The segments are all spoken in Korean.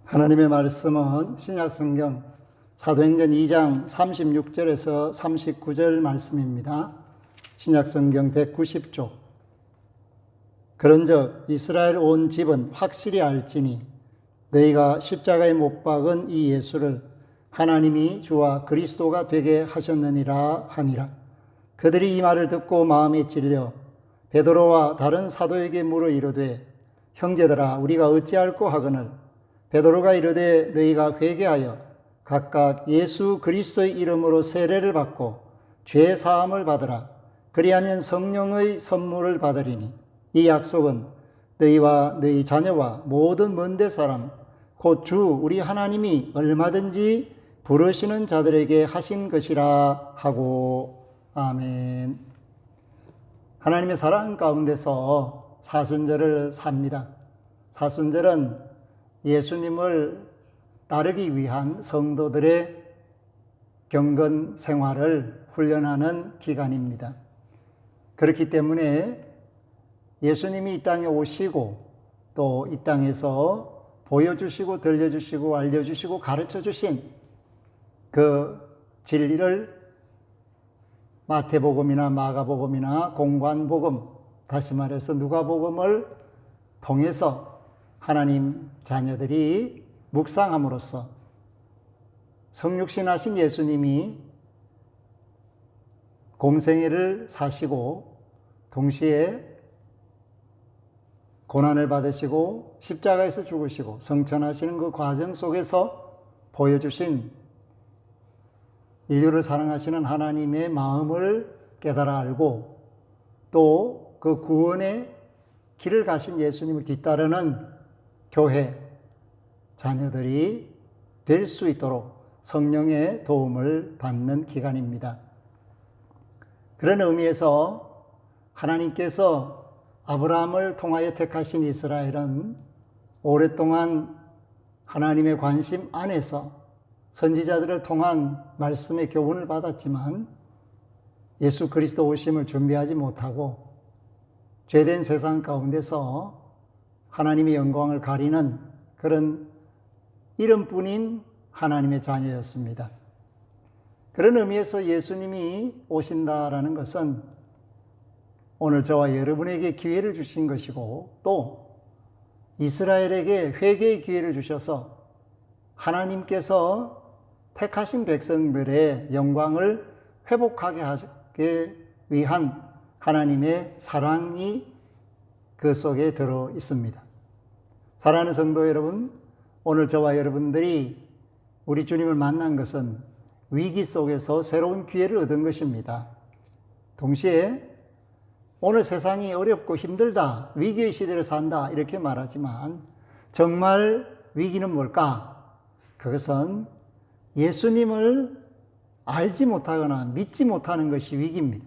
하나님의 말씀은 신약성경 사도행전 2장 36절에서 39절 말씀입니다. 신약성경 190쪽. 그런즉 이스라엘 온 집은 확실히 알지니 너희가 십자가에 못 박은 이 예수를 하나님이 주와 그리스도가 되게 하셨느니라 하니라. 그들이 이 말을 듣고 마음에 찔려 베드로와 다른 사도에게 물어 이르되 형제들아 우리가 어찌할꼬 하거늘 베드로가 이르되 너희가 회개하여 각각 예수 그리스도의 이름으로 세례를 받고 죄 사함을 받으라. 그리하면 성령의 선물을 받으리니 이 약속은 너희와 너희 자녀와 모든 먼데 사람 곧 주 우리 하나님이 얼마든지 부르시는 자들에게 하신 것이라 하고. 아멘. 하나님의 사랑 가운데서 사순절을 삽니다. 사순절은 예수님을 따르기 위한 성도들의 경건 생활을 훈련하는 기간입니다. 그렇기 때문에 예수님이 이 땅에 오시고 또 이 땅에서 보여주시고 들려주시고 알려주시고 가르쳐주신 그 진리를 마태복음이나 마가복음이나 공관복음, 다시 말해서 누가복음을 통해서 하나님 자녀들이 묵상함으로써 성육신하신 예수님이 공생애를 사시고 동시에 고난을 받으시고 십자가에서 죽으시고 성천하시는 그 과정 속에서 보여주신 인류를 사랑하시는 하나님의 마음을 깨달아 알고 또 그 구원의 길을 가신 예수님을 뒤따르는 교회 자녀들이 될 수 있도록 성령의 도움을 받는 기간입니다. 그런 의미에서 하나님께서 아브라함을 통하여 택하신 이스라엘은 오랫동안 하나님의 관심 안에서 선지자들을 통한 말씀의 교훈을 받았지만 예수 그리스도 오심을 준비하지 못하고 죄된 세상 가운데서 하나님의 영광을 가리는 그런 이름뿐인 하나님의 자녀였습니다. 그런 의미에서 예수님이 오신다라는 것은 오늘 저와 여러분에게 기회를 주신 것이고 또 이스라엘에게 회개의 기회를 주셔서 하나님께서 택하신 백성들의 영광을 회복하게 하기 위한 하나님의 사랑이 그 속에 들어 있습니다. 사랑하는 성도 여러분, 오늘 저와 여러분들이 우리 주님을 만난 것은 위기 속에서 새로운 기회를 얻은 것입니다. 동시에 오늘 세상이 어렵고 힘들다, 위기의 시대를 산다 이렇게 말하지만 정말 위기는 뭘까? 그것은 예수님을 알지 못하거나 믿지 못하는 것이 위기입니다.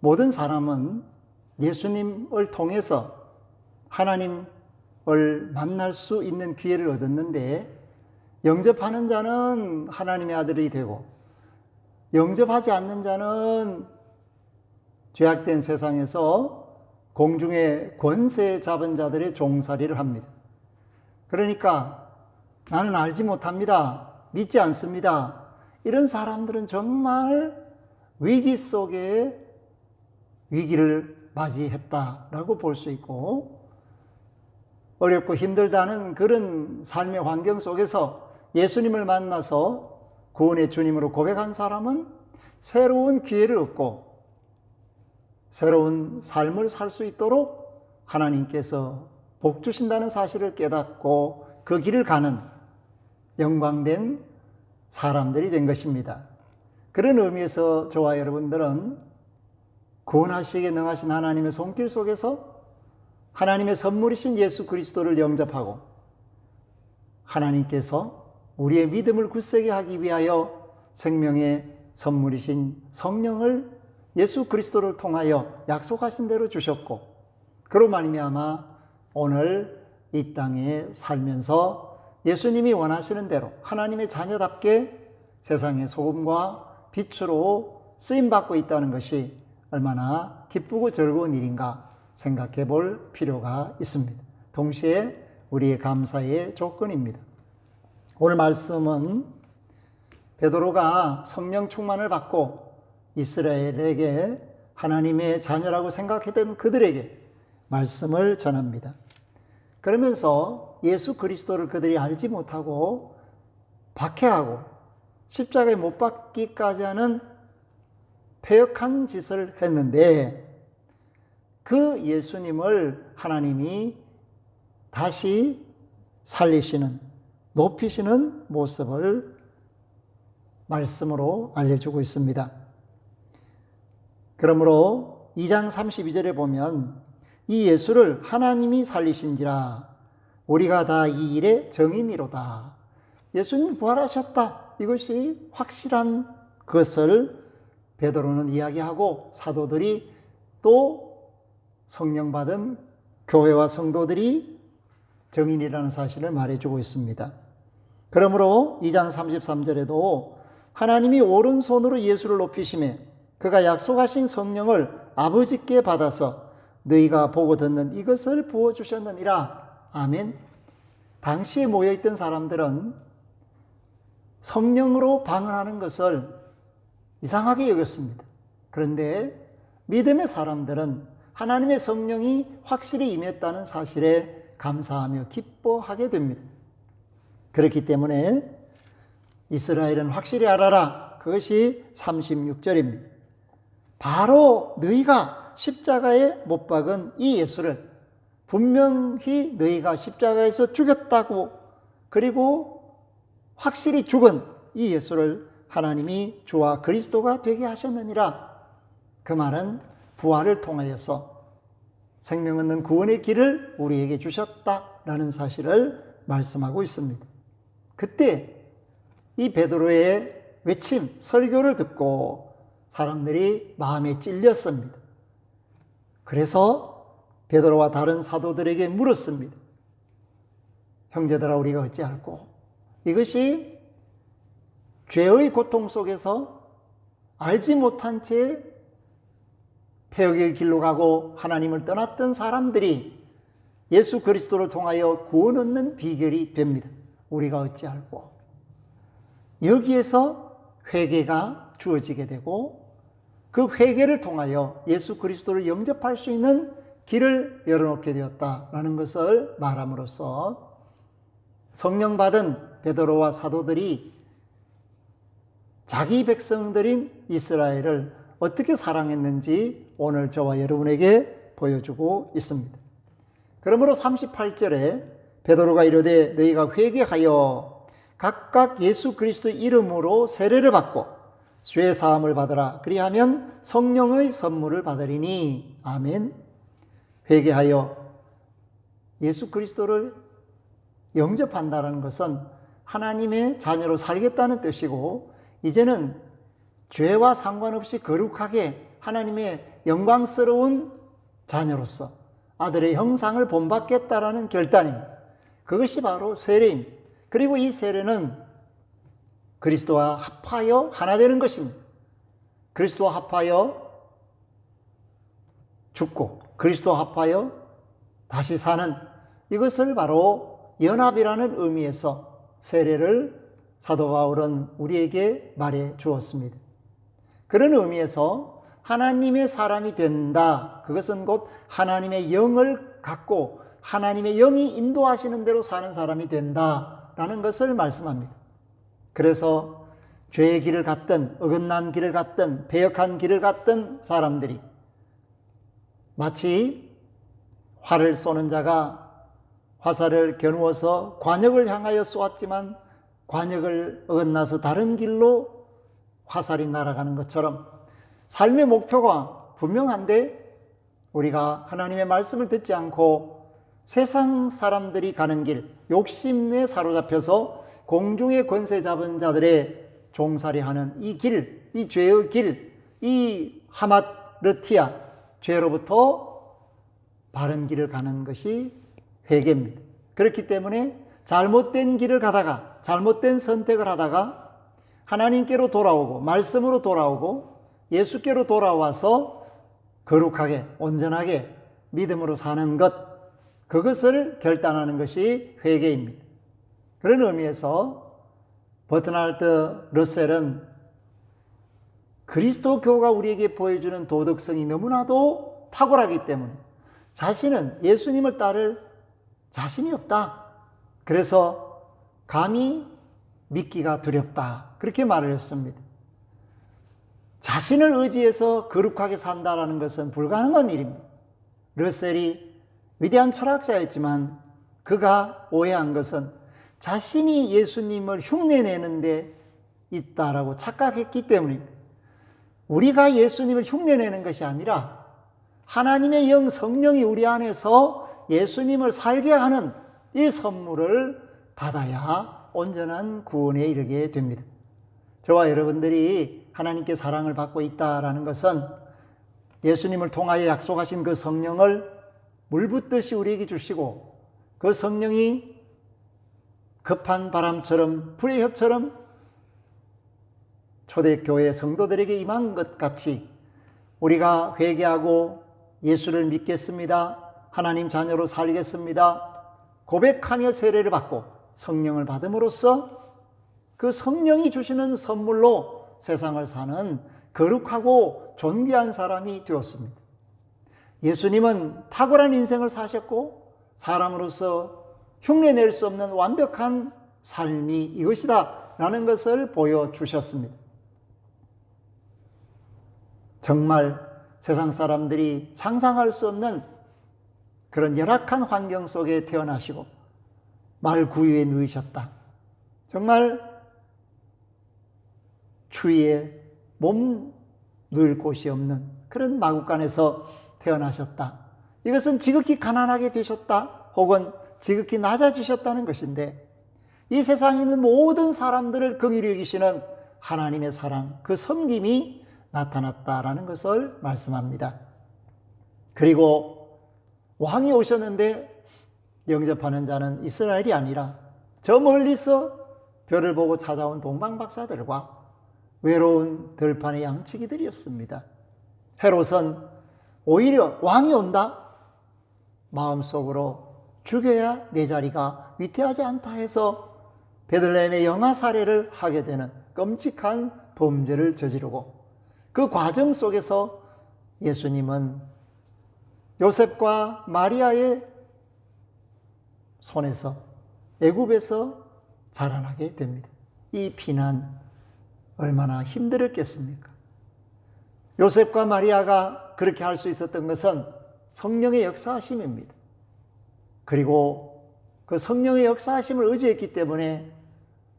모든 사람은 예수님을 통해서 하나님을 만날 수 있는 기회를 얻었는데 영접하는 자는 하나님의 아들이 되고 영접하지 않는 자는 죄악된 세상에서 공중의 권세 잡은 자들의 종살이를 합니다. 그러니까 나는 알지 못합니다. 믿지 않습니다. 이런 사람들은 정말 위기 속에 위기를 맞이했다라고 볼 수 있고 어렵고 힘들다는 그런 삶의 환경 속에서 예수님을 만나서 구원의 주님으로 고백한 사람은 새로운 기회를 얻고 새로운 삶을 살 수 있도록 하나님께서 복 주신다는 사실을 깨닫고 그 길을 가는 영광된 사람들이 된 것입니다. 그런 의미에서 저와 여러분들은 구원하시기에 능하신 하나님의 손길 속에서 하나님의 선물이신 예수 그리스도를 영접하고 하나님께서 우리의 믿음을 굳세게 하기 위하여 생명의 선물이신 성령을 예수 그리스도를 통하여 약속하신 대로 주셨고 그로 말미암아 오늘 이 땅에 살면서 예수님이 원하시는 대로 하나님의 자녀답게 세상의 소금과 빛으로 쓰임받고 있다는 것이 얼마나 기쁘고 즐거운 일인가 생각해 볼 필요가 있습니다. 동시에 우리의 감사의 조건입니다. 오늘 말씀은 베드로가 성령 충만을 받고 이스라엘에게 하나님의 자녀라고 생각했던 그들에게 말씀을 전합니다. 그러면서 예수 그리스도를 그들이 알지 못하고 박해하고 십자가에 못 박기까지 하는 패역한 짓을 했는데 그 예수님을 하나님이 다시 살리시는, 높이시는 모습을 말씀으로 알려주고 있습니다. 그러므로 2장 32절에 보면 이 예수를 하나님이 살리신지라 우리가 다 이 일의 증인이로다. 예수님이 부활하셨다. 이것이 확실한 것을 베드로는 이야기하고 사도들이 또 성령 받은 교회와 성도들이 증인이라는 사실을 말해주고 있습니다. 그러므로 2장 33절에도 하나님이 오른손으로 예수를 높이시매 그가 약속하신 성령을 아버지께 받아서 너희가 보고 듣는 이것을 부어주셨느니라. 아멘. 당시에 모여있던 사람들은 성령으로 방언하는 것을 이상하게 여겼습니다. 그런데 믿음의 사람들은 하나님의 성령이 확실히 임했다는 사실에 감사하며 기뻐하게 됩니다. 그렇기 때문에 이스라엘은 확실히 알아라. 그것이 36절입니다. 바로 너희가 십자가에 못 박은 이 예수를 분명히 너희가 십자가에서 죽였다고, 그리고 확실히 죽은 이 예수를 하나님이 주와 그리스도가 되게 하셨느니라. 그 말은 부활을 통하여서 생명 얻는 구원의 길을 우리에게 주셨다라는 사실을 말씀하고 있습니다. 그때 이 베드로의 외침, 설교를 듣고 사람들이 마음에 찔렸습니다. 그래서 베드로와 다른 사도들에게 물었습니다. 형제들아, 우리가 어찌할꼬? 이것이 죄의 고통 속에서 알지 못한 채 폐역의 길로 가고 하나님을 떠났던 사람들이 예수 그리스도를 통하여 구원 얻는 비결이 됩니다. 우리가 어찌할꼬? 여기에서 회개가 주어지게 되고 그 회개를 통하여 예수 그리스도를 영접할 수 있는 길을 열어놓게 되었다라는 것을 말함으로써 성령 받은 베드로와 사도들이 자기 백성들인 이스라엘을 어떻게 사랑했는지 오늘 저와 여러분에게 보여주고 있습니다. 그러므로 38절에 베드로가 이르되 너희가 회개하여 각각 예수 그리스도 이름으로 세례를 받고 죄 사함을 받으라. 그리하면 성령의 선물을 받으리니. 아멘. 회개하여 예수 그리스도를 영접한다는 것은 하나님의 자녀로 살겠다는 뜻이고, 이제는 죄와 상관없이 거룩하게 하나님의 영광스러운 자녀로서 아들의 형상을 본받겠다라는 결단입니다. 그것이 바로 세례입니다. 그리고 이 세례는 그리스도와 합하여 하나 되는 것입니다. 그리스도와 합하여 죽고 그리스도와 합하여 다시 사는, 이것을 바로 연합이라는 의미에서 세례를 사도 바울은 우리에게 말해 주었습니다. 그런 의미에서 하나님의 사람이 된다. 그것은 곧 하나님의 영을 갖고 하나님의 영이 인도하시는 대로 사는 사람이 된다라는 것을 말씀합니다. 그래서 죄의 길을 갔든 어긋난 길을 갔든 배역한 길을 갔든 사람들이 마치 활을 쏘는 자가 화살을 겨누어서 관역을 향하여 쏘았지만 관역을 어긋나서 다른 길로 화살이 날아가는 것처럼 삶의 목표가 분명한데 우리가 하나님의 말씀을 듣지 않고 세상 사람들이 가는 길, 욕심에 사로잡혀서 공중의 권세 잡은 자들의 종살이하는 이 길, 이 죄의 길, 이 하마르티아, 죄로부터 바른 길을 가는 것이 회개입니다. 그렇기 때문에 잘못된 길을 가다가, 잘못된 선택을 하다가 하나님께로 돌아오고 말씀으로 돌아오고 예수께로 돌아와서 거룩하게 온전하게 믿음으로 사는 것, 그것을 결단하는 것이 회개입니다. 그런 의미에서 버트날드 러셀은 그리스도교가 우리에게 보여주는 도덕성이 너무나도 탁월하기 때문에 자신은 예수님을 따를 자신이 없다. 그래서 감히 믿기가 두렵다. 그렇게 말을 했습니다. 자신을 의지해서 거룩하게 산다는 것은 불가능한 일입니다. 러셀이 위대한 철학자였지만 그가 오해한 것은 자신이 예수님을 흉내내는 데 있다라고 착각했기 때문입니다. 우리가 예수님을 흉내내는 것이 아니라 하나님의 영 성령이 우리 안에서 예수님을 살게 하는 이 선물을 받아야 온전한 구원에 이르게 됩니다. 저와 여러분들이 하나님께 사랑을 받고 있다라는 것은 예수님을 통하여 약속하신 그 성령을 물붓듯이 우리에게 주시고 그 성령이 급한 바람처럼 불의 혀처럼 초대교회 성도들에게 임한 것 같이 우리가 회개하고 예수를 믿겠습니다. 하나님 자녀로 살겠습니다. 고백하며 세례를 받고 성령을 받음으로써 그 성령이 주시는 선물로 세상을 사는 거룩하고 존귀한 사람이 되었습니다. 예수님은 탁월한 인생을 사셨고 사람으로서 흉내낼 수 없는 완벽한 삶이 이것이다 라는 것을 보여주셨습니다. 정말 세상 사람들이 상상할 수 없는 그런 열악한 환경 속에 태어나시고 말구유에 누이셨다. 정말 추위에 몸 누일 곳이 없는 그런 마구간에서 태어나셨다. 이것은 지극히 가난하게 되셨다. 혹은 지극히 낮아지셨다는 것인데 이 세상에 있는 모든 사람들을 긍휼히 여기시는 하나님의 사랑, 그 섬김이 나타났다라는 것을 말씀합니다. 그리고 왕이 오셨는데 영접하는 자는 이스라엘이 아니라 저 멀리서 별을 보고 찾아온 동방박사들과 외로운 들판의 양치기들이었습니다. 헤롯은 오히려 왕이 온다? 마음속으로 죽여야 내 자리가 위태하지 않다 해서 베들레헴의 영아 살해를 하게 되는 끔찍한 범죄를 저지르고 그 과정 속에서 예수님은 요셉과 마리아의 손에서 애굽에서 자라나게 됩니다. 이 피난 얼마나 힘들었겠습니까? 요셉과 마리아가 그렇게 할 수 있었던 것은 성령의 역사하심입니다. 그리고 그 성령의 역사하심을 의지했기 때문에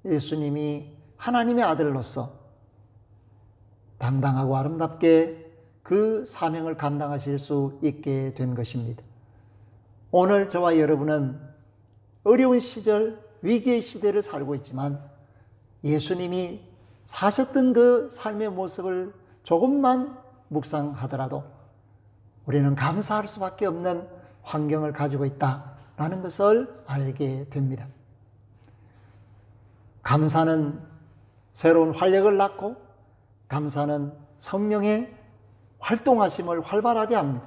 예수님이 하나님의 아들로서 당당하고 아름답게 그 사명을 감당하실 수 있게 된 것입니다. 오늘 저와 여러분은 어려운 시절, 위기의 시대를 살고 있지만 예수님이 사셨던 그 삶의 모습을 조금만 묵상하더라도 우리는 감사할 수밖에 없는 환경을 가지고 있다라는 것을 알게 됩니다. 감사는 새로운 활력을 낳고 감사는 성령의 활동하심을 활발하게 합니다.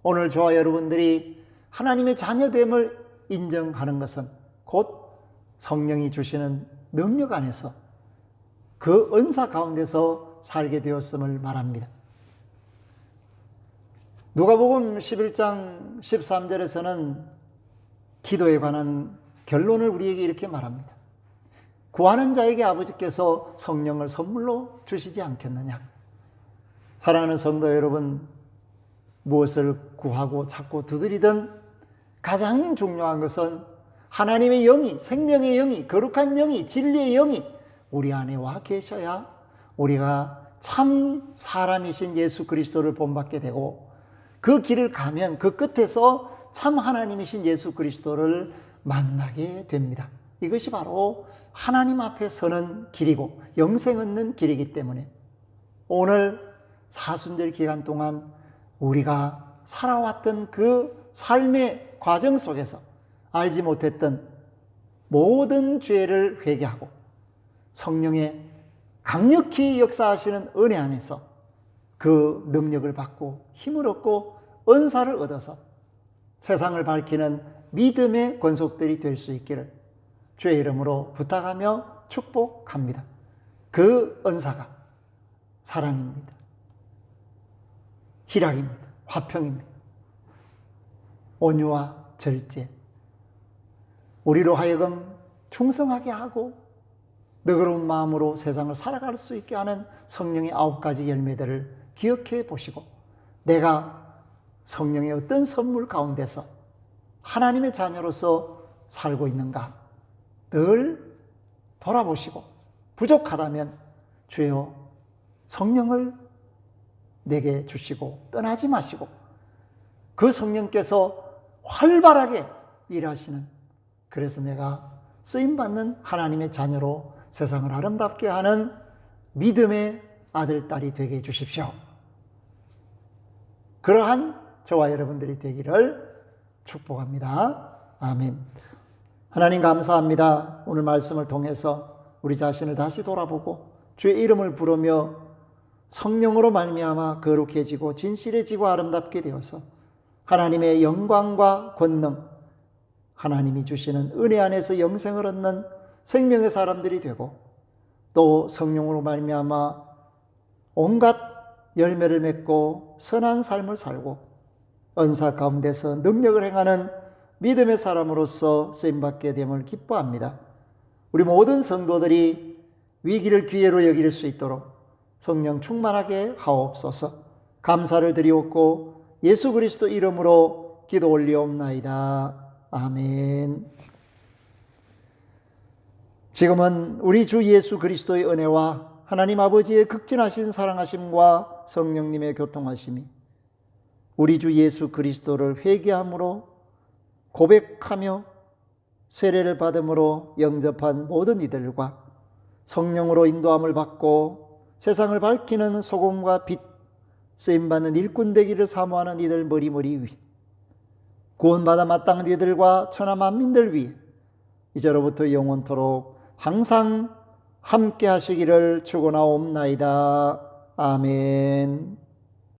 오늘 저와 여러분들이 하나님의 자녀됨을 인정하는 것은 곧 성령이 주시는 능력 안에서 그 은사 가운데서 살게 되었음을 말합니다. 누가복음 11장 13절에서는 기도에 관한 결론을 우리에게 이렇게 말합니다. 구하는 자에게 아버지께서 성령을 선물로 주시지 않겠느냐. 사랑하는 성도 여러분, 무엇을 구하고 찾고 두드리든 가장 중요한 것은 하나님의 영이, 생명의 영이, 거룩한 영이, 진리의 영이 우리 안에 와 계셔야 우리가 참 사람이신 예수 그리스도를 본받게 되고 그 길을 가면 그 끝에서 참 하나님이신 예수 그리스도를 만나게 됩니다. 이것이 바로 하나님 앞에 서는 길이고 영생 얻는 길이기 때문에 오늘 사순절 기간 동안 우리가 살아왔던 그 삶의 과정 속에서 알지 못했던 모든 죄를 회개하고 성령의 강력히 역사하시는 은혜 안에서 그 능력을 받고 힘을 얻고 은사를 얻어서 세상을 밝히는 믿음의 권속들이 될 수 있기를 주의 이름으로 부탁하며 축복합니다. 그 은사가 사랑입니다. 희락입니다. 화평입니다. 온유와 절제, 우리로 하여금 충성하게 하고 너그러운 마음으로 세상을 살아갈 수 있게 하는 성령의 9가지 열매들을 기억해 보시고, 내가 성령의 어떤 선물 가운데서 하나님의 자녀로서 살고 있는가 늘 돌아보시고, 부족하다면 주여 성령을 내게 주시고 떠나지 마시고, 그 성령께서 활발하게 일하시는, 그래서 내가 쓰임받는 하나님의 자녀로 세상을 아름답게 하는 믿음의 아들, 딸이 되게 해주십시오. 그러한 저와 여러분들이 되기를 축복합니다. 아멘. 하나님 감사합니다. 오늘 말씀을 통해서 우리 자신을 다시 돌아보고 주의 이름을 부르며 성령으로 말미암아 거룩해지고 진실해지고 아름답게 되어서 하나님의 영광과 권능, 하나님이 주시는 은혜 안에서 영생을 얻는 생명의 사람들이 되고, 또 성령으로 말미암아 온갖 열매를 맺고 선한 삶을 살고 은사 가운데서 능력을 행하는 믿음의 사람으로서 쓰임받게 됨을 기뻐합니다. 우리 모든 성도들이 위기를 기회로 여길 수 있도록 성령 충만하게 하옵소서. 감사를 드리옵고 예수 그리스도 이름으로 기도 올리옵나이다. 아멘. 지금은 우리 주 예수 그리스도의 은혜와 하나님 아버지의 극진하신 사랑하심과 성령님의 교통하심이 우리 주 예수 그리스도를 회개함으로 고백하며 세례를 받음으로 영접한 모든 이들과 성령으로 인도함을 받고 세상을 밝히는 소금과 빛, 쓰임받는 일꾼 되기를 사모하는 이들 머리머리 위, 구원받아 마땅한 이들과 천하 만민들 위해 이제로부터 영원토록 항상 함께 하시기를 축원하옵나이다. 아멘.